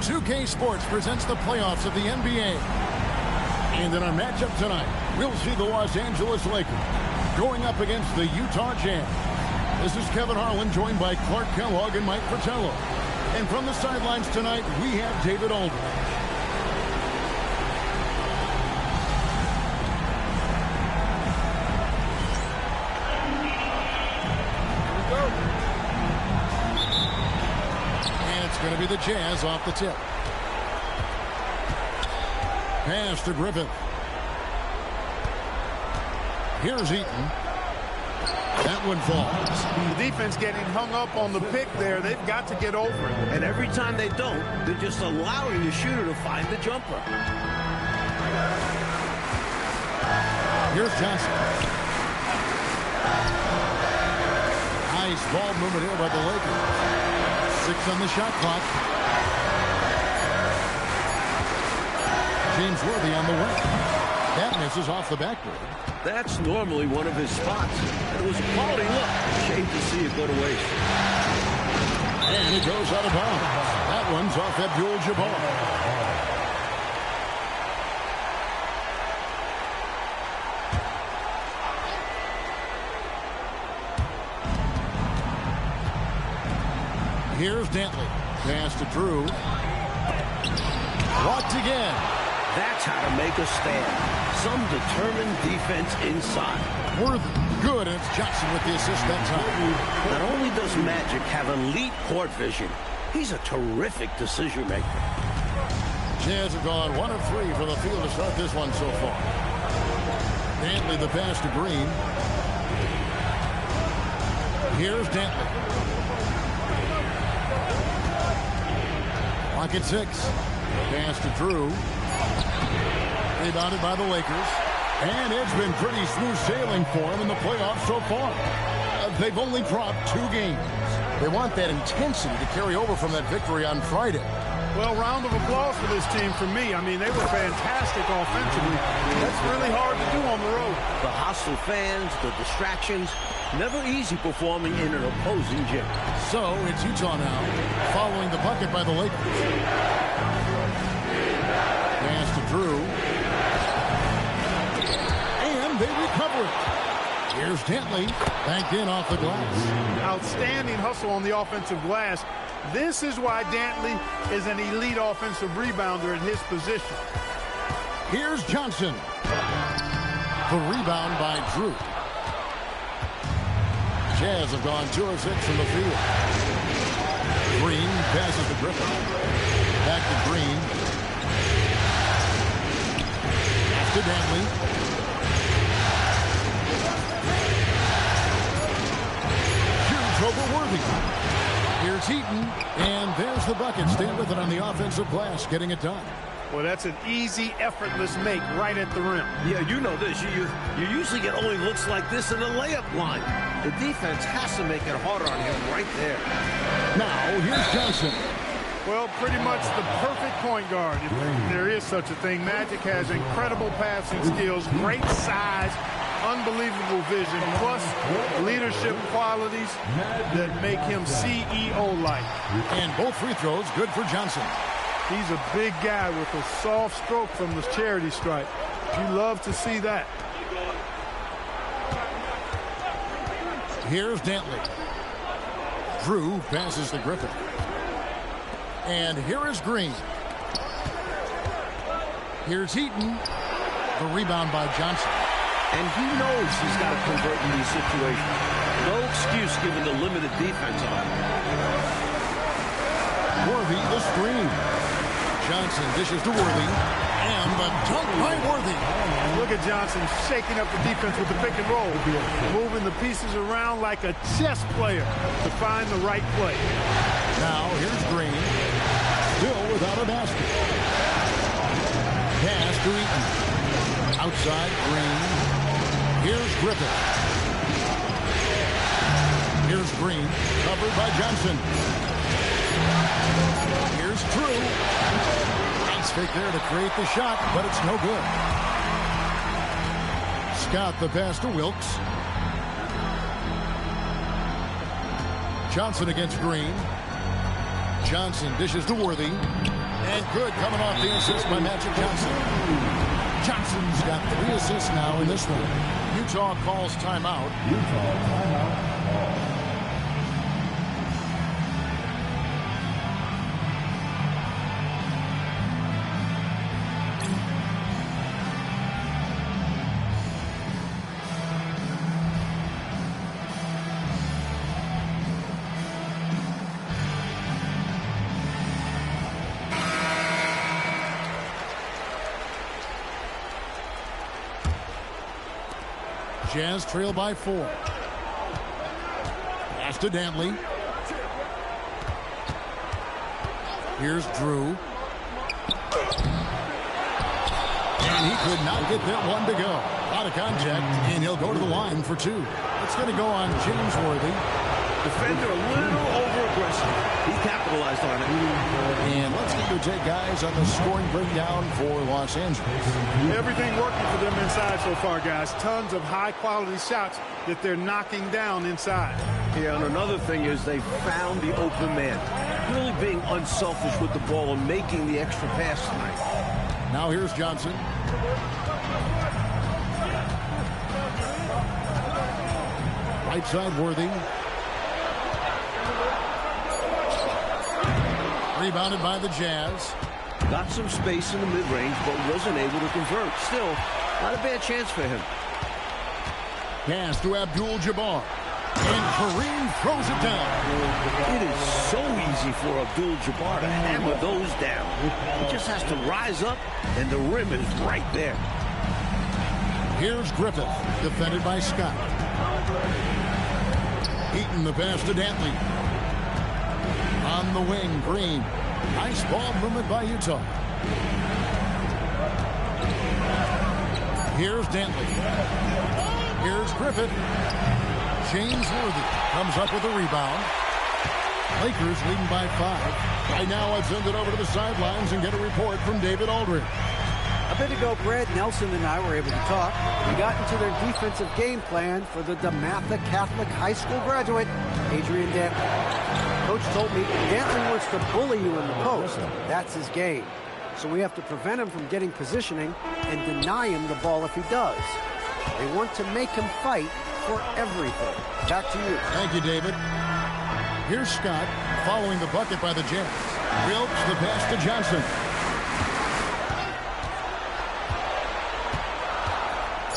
2K Sports presents the playoffs of the NBA. And in our matchup tonight, we'll see the Los Angeles Lakers going up against the Utah Jazz. This is Kevin Harlan, joined by Clark Kellogg and Mike Fratello. And from the sidelines tonight, we have David Aldridge. Going to be the Jazz off the tip. Pass to Griffith. Here's Eaton. That one falls. The defense getting hung up on the pick there. They've got to get over it. And every time they don't, they're just allowing the shooter to find the jumper. Here's Johnson. Nice ball movement here by the Lakers. 6 on the shot clock. James Worthy on the way. That misses off the backboard. That's normally one of his spots. It was a quality look. Shame to see it go to waste. And it goes out of bounds. That one's off Abdul-Jabbar. Here's Dantley. Pass to Drew. Blocked again. That's how to make a stand. Some determined defense inside. Worthy. Good, and it's Johnson with the assist that time. Not only does Magic have elite court vision, he's a terrific decision maker. Jazz have gone 1 of 3 from the field to start this one so far. Dantley the pass to Green. Here's Dantley. Pocket 6. Pass to Drew. Rebounded by the Lakers. And it's been pretty smooth sailing for them in the playoffs so far. They've only dropped 2 games. They want that intensity to carry over from that victory on Friday. Well, round of applause for this team from me. I mean, they were fantastic offensively. That's really hard to do on the road. The hostile fans, the distractions, never easy performing in an opposing gym. So it's Utah now, following the bucket by the Lakers. Pass to Drew. And they recover it. Here's Dantley, banked in off the glass. Outstanding hustle on the offensive glass. This is why Dantley is an elite offensive rebounder at his position. Here's Johnson. The rebound by Drew. Jazz have gone 2 of 6 from the field. Green passes to Griffin. Back to Green. Pass to Dantley. Here's over Worthy. Here's Eaton, and there's the bucket. Stay with it on the offensive glass, getting it done. Well, that's an easy, effortless make right at the rim. Yeah, you know this. You usually get only looks like this in the layup line. The defense has to make it harder on him right there. Now, here's Johnson. Well, pretty much the perfect point guard, if there is such a thing. Magic has incredible passing skills, great size, unbelievable vision, plus leadership qualities that make him CEO-like. And both free throws good for Johnson. He's a big guy with a soft stroke from the charity stripe. You love to see that. Here's Dantley. Drew passes to Griffin. And here is Green. Here's Eaton. The rebound by Johnson. And he knows he's got to convert in these situations. No excuse given the limited defense on him. Worthy the screen. Johnson dishes to Worthy. And the dunk by Worthy. Look at Johnson shaking up the defense with the pick and roll. Moving the pieces around like a chess player to find the right play. Now here's Green. Still without a basket. Pass to Eaton. Outside Green. Here's Griffith. Here's Green. Covered by Johnson. Here's Drew. Nice fake there to create the shot, but it's no good. Scott the pass to Wilkes. Johnson against Green. Johnson dishes to Worthy. And good coming off the assist by Magic Johnson. Johnson's got 3 assists now in this one. Utah calls timeout. Jazz trail by 4. Pass to Dantley. Here's Drew. And he could not get that one to go. Out of contact, and he'll go to the line for 2. It's going to go on James Worthy. Defender a little over-aggressive. He capitalized on it. And let's get your take, guys, on the scoring breakdown for Los Angeles. Everything working for them inside so far, guys. Tons of high-quality shots that they're knocking down inside. Yeah, and another thing is they found the open man. Really being unselfish with the ball and making the extra pass tonight. Now here's Johnson. Right side, Worthy. Rebounded by the Jazz. Got some space in the mid-range, but wasn't able to convert. Still, not a bad chance for him. Pass to Abdul-Jabbar. And Kareem throws it down. It is so easy for Abdul-Jabbar to hammer those down. He just has to rise up, and the rim is right there. Here's Griffith, defended by Scott. Eaton the pass to Dantley. On the wing, Green. Nice ball movement by Utah. Here's Dantley. Here's Griffith. James Worthy comes up with a rebound. Lakers leading by 5. Right now, I'll send it over to the sidelines and get a report from David Aldridge. A bit ago, Brad Nelson and I were able to talk. We got into their defensive game plan for the DeMatha Catholic High School graduate, Adrian Dantley. Coach told me Dantley wants to bully you in the post. That's his game. So we have to prevent him from getting positioning and deny him the ball if he does. They want to make him fight for everything. Back to you. Thank you, David. Here's Scott following the bucket by the Jazz. Wilkes the pass to Johnson.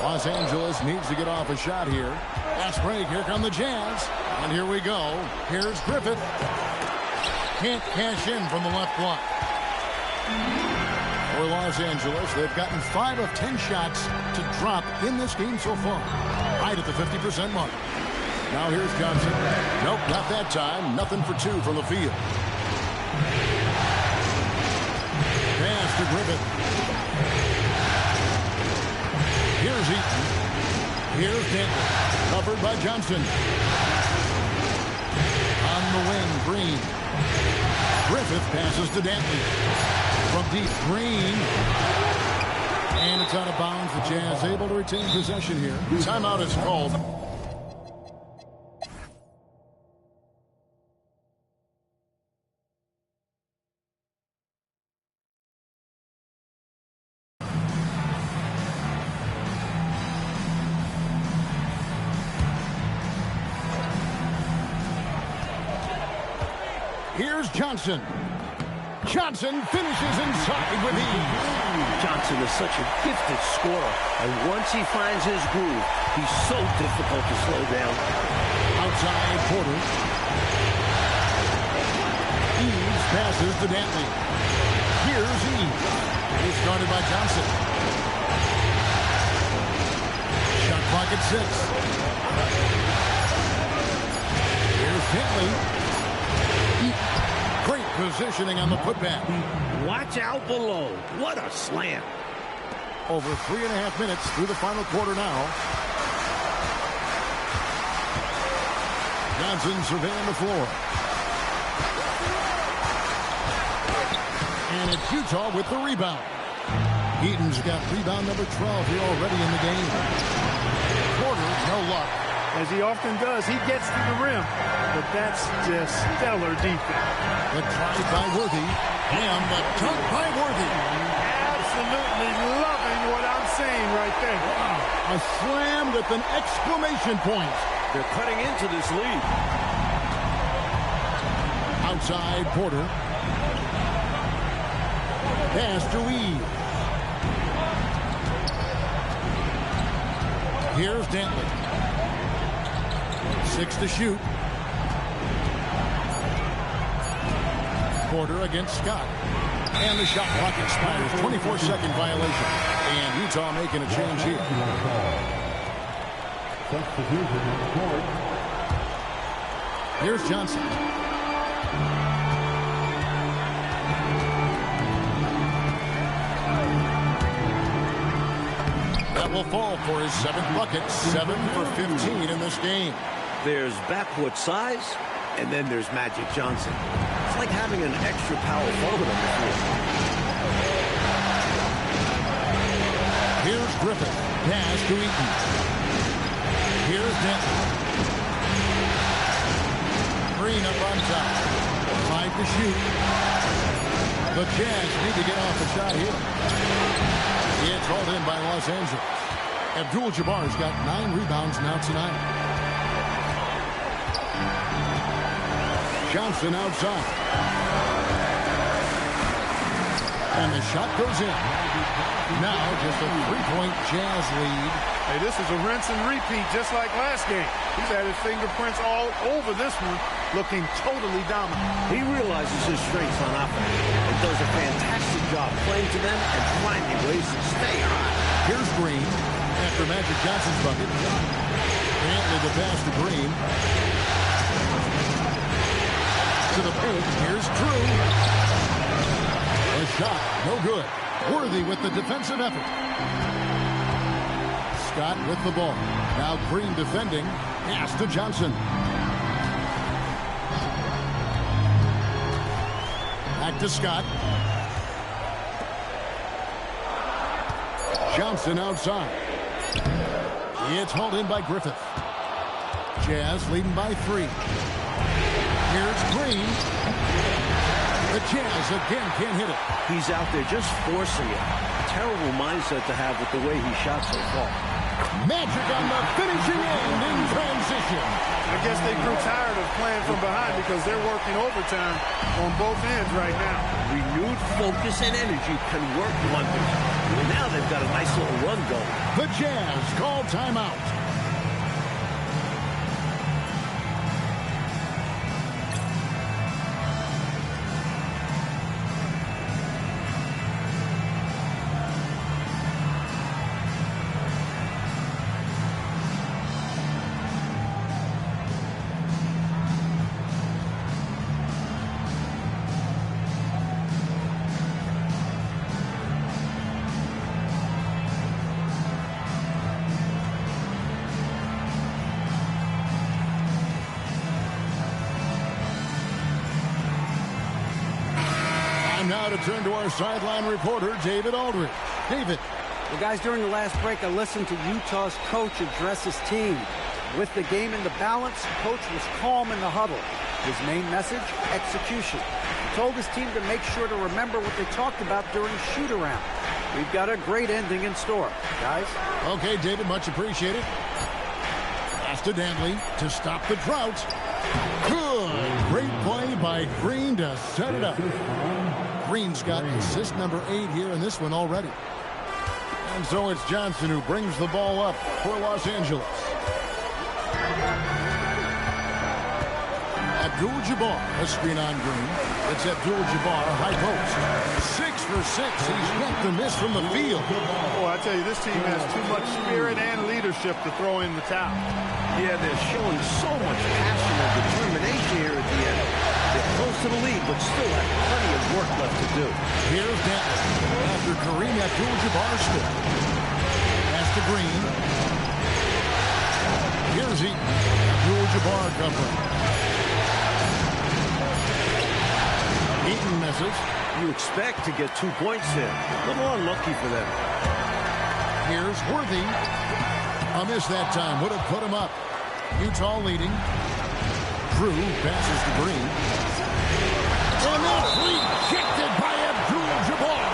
Los Angeles needs to get off a shot here. Fast break. Here come the Jazz. And here we go. Here's Griffith. Can't cash in from the left block. For Los Angeles, they've gotten 5 of 10 shots to drop in this game so far. Right at the 50% mark. Now here's Johnson. Nope, not that time. Nothing for 2 from the field. Pass to Griffith. Here's Eaton. Here's Dantley. Covered by Johnson. On the wing, Green. Griffith passes to Dantley. From deep, Green. And it's out of bounds. The Jazz able to retain possession here. Timeout is called. Here's Johnson. Johnson finishes inside with ease. Johnson is such a gifted scorer, and once he finds his groove, he's so difficult to slow down. Outside, Porter. Eves passes to Dantley. Here's Eves. He's guarded by Johnson. Shot clock at 6. Here's Dantley. Great positioning on the putback. Watch out below. What a slam. Over 3.5 minutes through the final quarter now. Johnson surveying the floor. And it's Utah with the rebound. Eaton's got rebound number 12 here already in the game. Porter, no luck. as he often does. He gets to the rim, but that's just stellar defense. The try by Worthy, and the dunk by Worthy. Absolutely loving what I'm seeing right there. Wow. A slam with an exclamation point. They're cutting into this lead. Outside Porter. Pass to Lee. Here's Dantley. 6 to shoot. Porter against Scott. And the shot clock expires. 24-second violation. And Utah making a change here. Here's Johnson. That will fall for his 7th bucket. 7 for 15 in this game. There's backcourt size, and then there's Magic Johnson. It's like having an extra power forward on the field. Here's Griffin. Pass to Eaton. Here's Denton. Green up on top. 5 to shoot. The Jazz need to get off the shot here. It's hauled in by Los Angeles. Abdul-Jabbar's got 9 rebounds now tonight. Johnson outside. And the shot goes in. Now just a 3-point Jazz lead. Hey, this is a rinse and repeat just like last game. He's had his fingerprints all over this one, looking totally dominant. He realizes his strengths on offense and does a fantastic job playing to them and finding ways to stay hot. Here's Green after Magic Johnson's bucket. Dantley the pass to Green. To the paint. Here's Drew. A shot. No good. Worthy with the defensive effort. Scott with the ball. Now Green defending. Pass to Johnson. Back to Scott. Johnson outside. It's hauled in by Griffith. Jazz leading by 3. Here's Green. The Jazz again can't hit it. He's out there just forcing it. Terrible mindset to have with the way he shot so far. Magic on the finishing end in transition. I guess they grew tired of playing from behind because they're working overtime on both ends right now. Renewed focus and energy can work wonders. And now they've got a nice little run going. The Jazz call timeout. Now to turn to our sideline reporter, David Aldridge. David. Well, guys, during the last break, I listened to Utah's coach address his team. With the game in the balance, coach was calm in the huddle. His main message, execution. He told his team to make sure to remember what they talked about during shoot-around. We've got a great ending in store, guys. Okay, David, much appreciated. Pass to Dantley to stop the drought. Good. Great play by Green to set it up. Green's got assist number 8 here in this one already. And so it's Johnson who brings the ball up for Los Angeles. Abdul-Jabbar, a screen on Green. It's Abdul-Jabbar, high post. 6 for 6. He's got the miss from the field. Boy, I tell you, this team has too much spirit and leadership to throw in the towel. Yeah, they're showing so much passion and determination here at the end. They're close to the lead, but still have plenty of work left to do. Here's Dantley after Kareem Abdul-Jabbar scored. Pass to Green. Here's Eaton. Abdul-Jabbar covering. Eaton misses. You expect to get 2 points there. A little unlucky for them. Here's Worthy. A miss that time. Would have put him up. Utah leading. Drew passes to Green. And that's rejected by Abdul-Jabbar.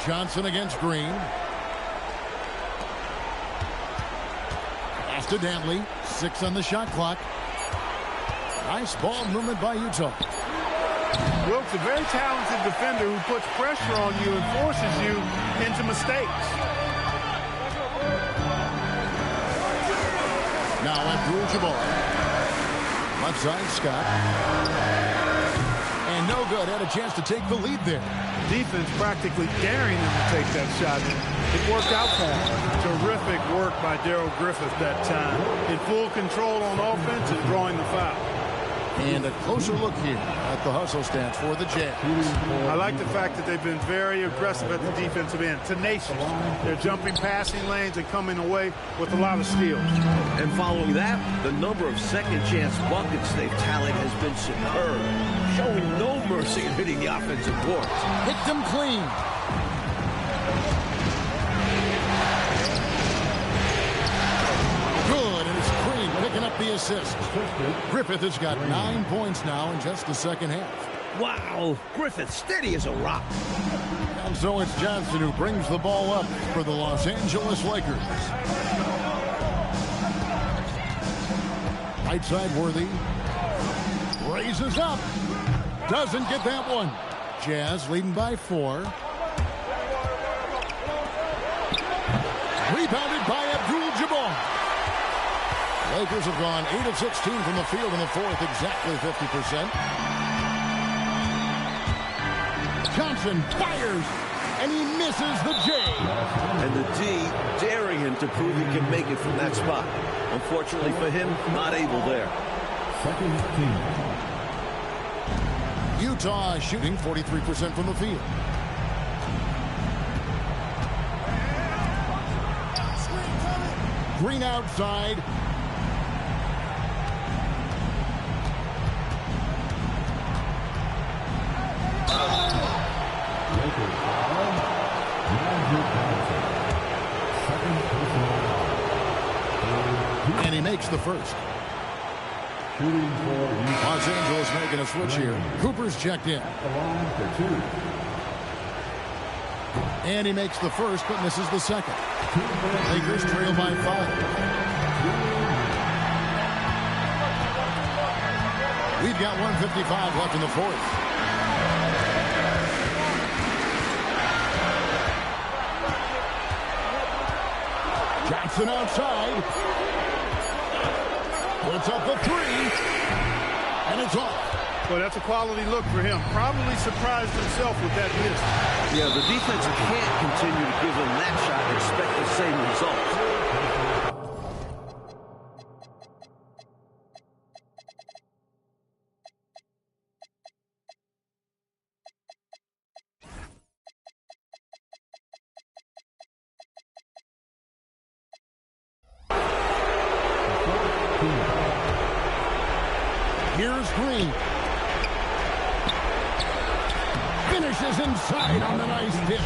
Johnson against Green. Pass to Dantley. 6 on the shot clock. Nice ball movement by Utah. Wilkes, a very talented defender who puts pressure on you and forces you into mistakes. Now Abdul-Jabbar. Left side, Scott. And no good. Had a chance to take the lead there. Defense practically daring him to take that shot. It worked out for him. Terrific work by Darrell Griffith that time. In full control on offense and drawing the foul. And a closer look here at the hustle stats for the Jazz. I like the fact that they've been very aggressive at the defensive end. Tenacious. They're jumping passing lanes and coming away with a lot of skills. And following that, the number of second chance buckets they've tallied has been superb, showing no mercy in hitting the offensive boards. Picked them clean. Good, and it's Green picking up the assist. Griffith has got 9 points now in just the second half. Wow, Griffith steady as a rock. And so it's Johnson who brings the ball up for the Los Angeles Lakers. Right side, Worthy. Raises up. Doesn't get that one. Jazz leading by 4. Rebounded by Abdul-Jabbar. Lakers have gone 8 of 16 from the field in the fourth, exactly 50%. Johnson fires, and he misses the J. And the D daring him to prove he can make it from that spot. Unfortunately for him, not able there. Second team. Utah shooting 43% from the field. Green outside. And he makes the first. Los Angeles making a switch here. Cooper's checked in. And he makes the first, but misses the second. Lakers trail by 5. We've got 1:55 left in the fourth. Johnson outside. Puts up a 3. And it's off. Well, that's a quality look for him. Probably surprised himself with that miss. Yeah, the defense can't continue to give him that shot and expect the same result. Here's Green. Finishes inside on the nice dip.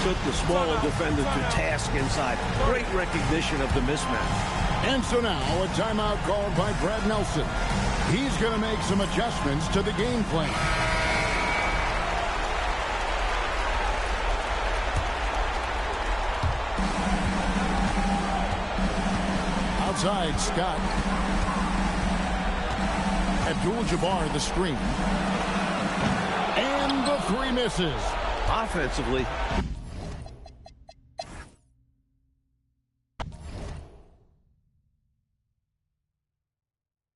Took the smaller defender to task inside. Great recognition of the mismatch. And so now a timeout called by Brad Nelson. He's going to make some adjustments to the game plan. Outside, Scott. Abdul-Jabbar the screen. And the 3 misses. Offensively,